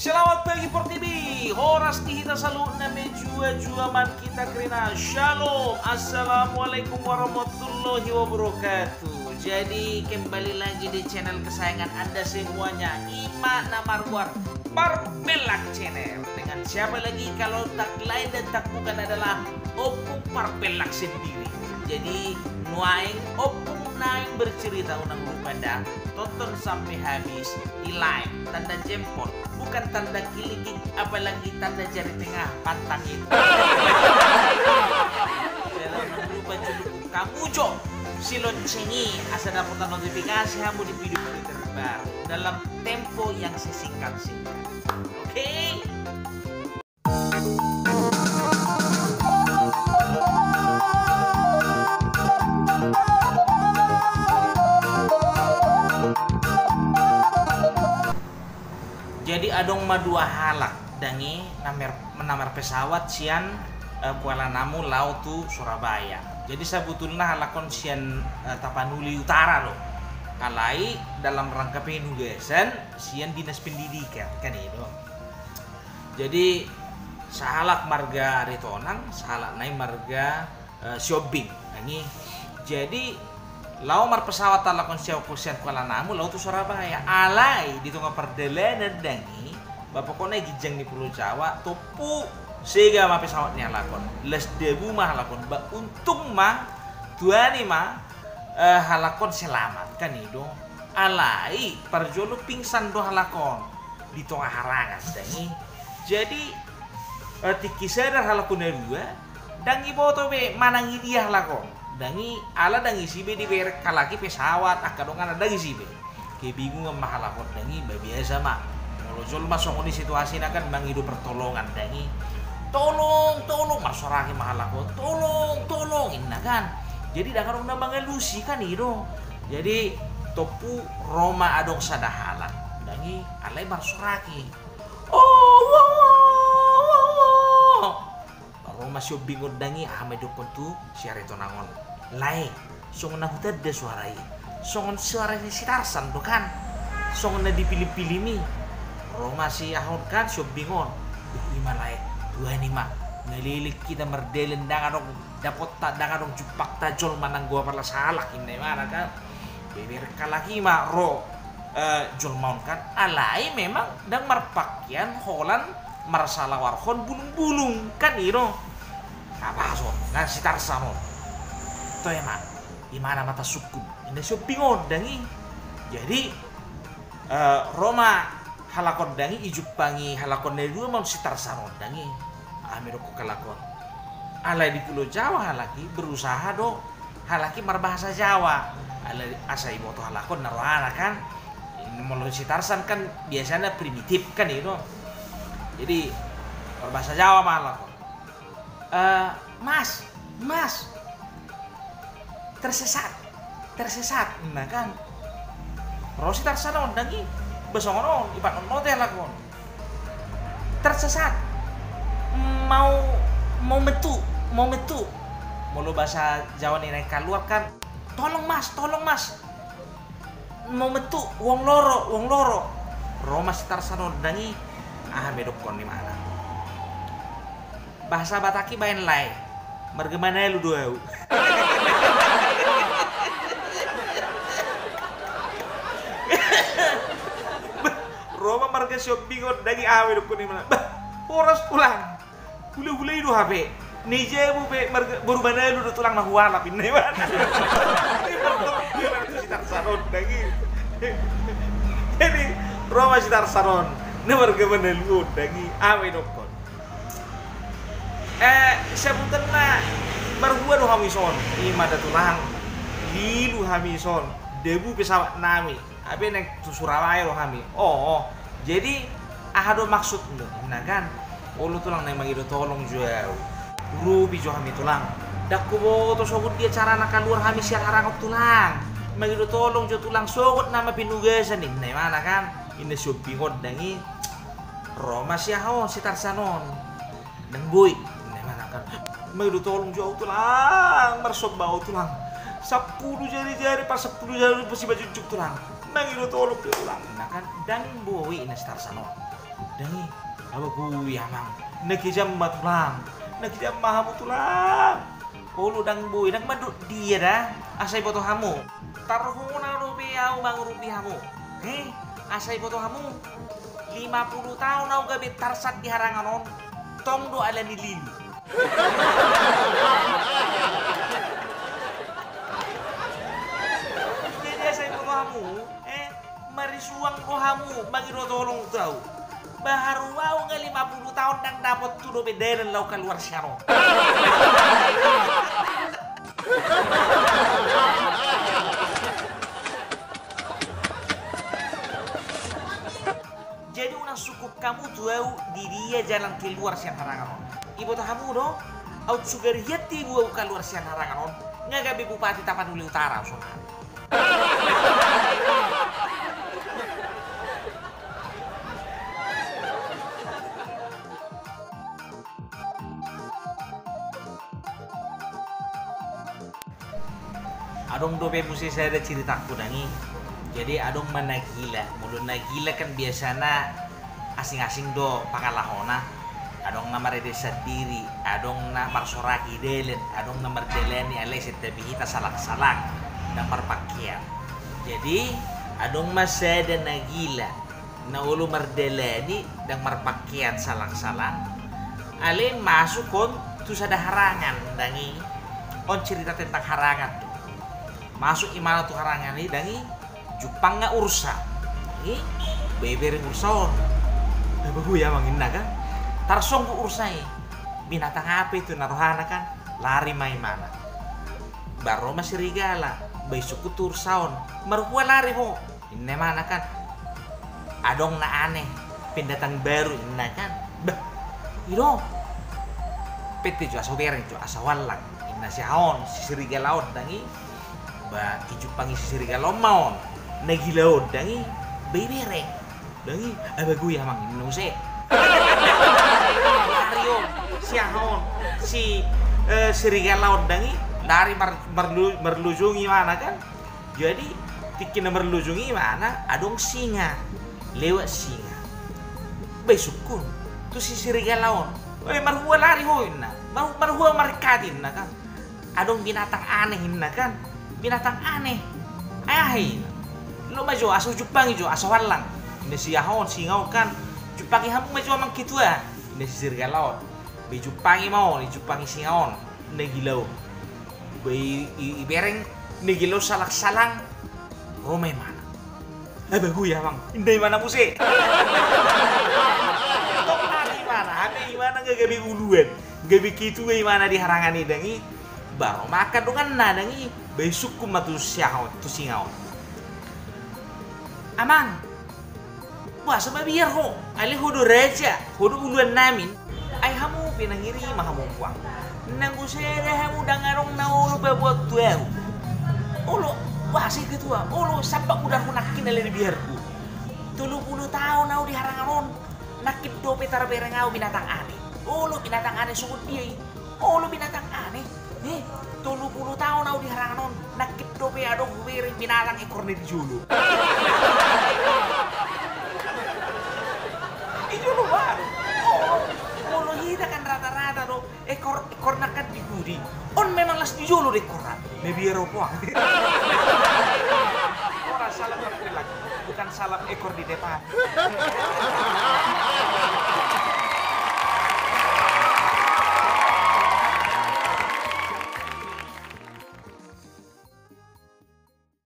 Selamat pagi Portibi, horas kita selalu name jua man kita kerina. Shalom, assalamualaikum warahmatullahi wabarakatuh. Jadi kembali lagi di channel kesayangan Anda semuanya, Ima Namarwar Parpelak Channel. Dengan siapa lagi kalau tak lain dan tak bukan adalah Opung Parpelak sendiri. Jadi nuaing Opung naing bercerita unang pada tonton sampai habis, di like tanda jempol, bukan tanda kilikik, apalagi tanda jari tengah pantang itu. Jangan lupa juga kamu jo si loncengi asal dapat notifikasi kamu di video terbaru dalam tempo yang sesingkat-singkat. Oke? Jadi adong dua halak dangi namar pesawat sian Kuala Namu Laut tu Surabaya. Jadi sebetulnya halakon sian Tapanuli Utara loh. Kalai dalam rangka penugasan sian dinas pendidikan kan itu. Jadi sahalak marga Retonang, sahalak naik marga shopping. Ini jadi lau mar pesawat talakon siaw kusian Kuala Namu Laut tu Surabaya. Alai di tengah perjalanan dangi bapak kone gijang di Pulau Jawa topu sehingga ma pesawatnya lakon les debu mah lakon ba untung mah tuani mah halakon selamat kan itu. Alai perjolo pingsan do halakon di tengah harangas dangi. Jadi tikisar halakon dua dangi boto be manangi dia halakon dangi ala dangi sibe di berek kalaki pesawat akadongan ada dangi sibe kebingung mahal lakon dangi biasa mah molojol masuk di situasi kan mangidu pertolongan dangi tolong masyarakat mahal lakon tolong inna kan jadi dakar undang bangelusi kan itu jadi topu Roma adong sadahala dangi alai masyarakat Roma sio bingung dangi hamedokon tu siareto nangon lai songon aku terde suarai songon suaranya si Tarsan tuh kan songon na dipilih-pilih nih Roma si ahon kan sio bingung ima lai dua nih mah ngelilik kita merdelen dangadong dapot tak dangadong jupak tajol manang gua parla salak ini mana kan beber kalaki mah ro jol maun kan alai memang dang marpakyan holan marsalah warhon bulung-bulung kan iro apa so nah si Tarsan to emak gimana mata suku ini bingung dangi jadi Roma halakon dangi ijuk pangi halakon dari dua mau si Tarsan dangi amiroko kalakon alai di Pulau Jawa halaki berusaha do halaki marbahasa Jawa alai asai moto halakon naruhana kan ini mau si Tarsan kan biasanya primitif kan itu jadi berbahasa Jawa malah mas tersesat nah kan Rosi Tarsan dangi besongon ipat note lakon tersesat mau metu mau lo bahasa Jawa nih naik keluar kan tolong mas mau metu wong loro Roma si Tarsan dangi medokon di mana bahasa Bataki bain lai mergemana lu dua Roma marga shopping dagi awe dukun di mana horas tulang hule itu HP nije bu be marga berubah lu tulang nah wala pinne mana si Tarsan dagi jadi Roma si Tarsan ne marga mana lu dagi awe dukun sebutan na berbuat do hamison ima da tulang lilu hamison debu pesawat nami abe neng Surabaya lo kami jadi ahado maksud lo nah kan lu tulang neng magido tolong jauh rubi jo kami tulang dak kubo to sogut dia cara nak keluar kami siar harangok tulang magido tolong jo tulang sogut nama pinugasan nih nah mana kan ini shopping dangi Roma siaho si Tarsanon neng boy kan magido tolong jauh tulang mersop bau tulang 10 jari-jari pas 10 jari pasti baju cucuk tulang mangido tolong tulang nah kan dan bowi ina Tarsan Dangi, apa bui amang? Nakijam matulang, nakijam mahamu tulang. Ulu dang bui, dang maduk dia dah. Asai foto hamu. Tarhuna rupiah bang rupiahmu. Asai foto hamu. 50 tahun au gabe tarsat di harangan on. Tong do ala ni lili. Jadi asai foto hamu, marisuang do hamu bagi do tolong tahu. Baharu au nga 50 tahun nang dapat tudo bederen lau keluar syaro. Jadi unang sukup kamu tuh di dia jalan keluar siang harangan. Ibu tuh kamu do, au sugar yati bu keluar siang harangan. Ngagabi bupati Tapanuli Utara soalnya. Adong dope musi saya ada ceritaku dangi. Jadi adong mana gila, mulut nagila kan biasana asing-asing do pangalahona. Adong nama rede sendiri, adong nama soraki delen, adong nama deleni alai setabihita salak-salak dan marpakaian. Jadi adong masa ada nagila, na ulu mardeleni dan marpakaian salak-salak. Ale masuk kon tu ada harangan dangi. On cerita tentang harangan tuh. Masuk imana tuh harangan ini dangi Jepang nggak ursa ini bebereng ursaon bahu ya mangin naga tarsong ku ursai binatang apa itu narohana kan lari main mana baru masih serigala besok ku ursaon marhua lari ho ini mana kan adong na aneh pendatang baru ini kan bah ino pete jo asa bereng jo asa walang ina si haon si serigala dangi ba Jepang si serigala maon nagilaon dangi bebereng dangi abagu ya mang inuse Mario si ahon si serigala dangi lari merlujungi mana kan jadi tikin merlujungi mana adong singa lewat singa besukun tu si serigala marhua lari hoina marhua markadin kan adong binatang aneh kan binatang aneh ahin lo maju aso Jepang ijo aso walang ini si ahon singau kan Jepang hamu maju amang kitu ini si serigala be Jepang mau ni Jepang singaon negilau be ibereng negilau salak-salang romai mana bahu ya mang indai mana puse tok ari mana ane mana gabi uluan gabi kitu mana di harangan ni dangi baru makan dengan nadangi besok ku matu siaon tu singaon amang wah sama biar ho ali hudu reja hudu uluan namin ay hamu pinangiri mahamu puang nanggu sere hamu dangarong na ulo babuat tuau ulo wah si ketua ulo sampai udah kunakin ali biarku 30 tahun au di harangan nakit dope tar bereng au binatang aneh ulo binatang aneh sungguh dia ulo binatang aneh 30 tahun au di harangan nakit dope adong beri binatang ekor di julu. Julu baru. Mulu hita kan rata-rata do ekor nakat di budi. On memang las di julu di koran. Me biero puang. Orang salah berpilak, bukan salah ekor di depan.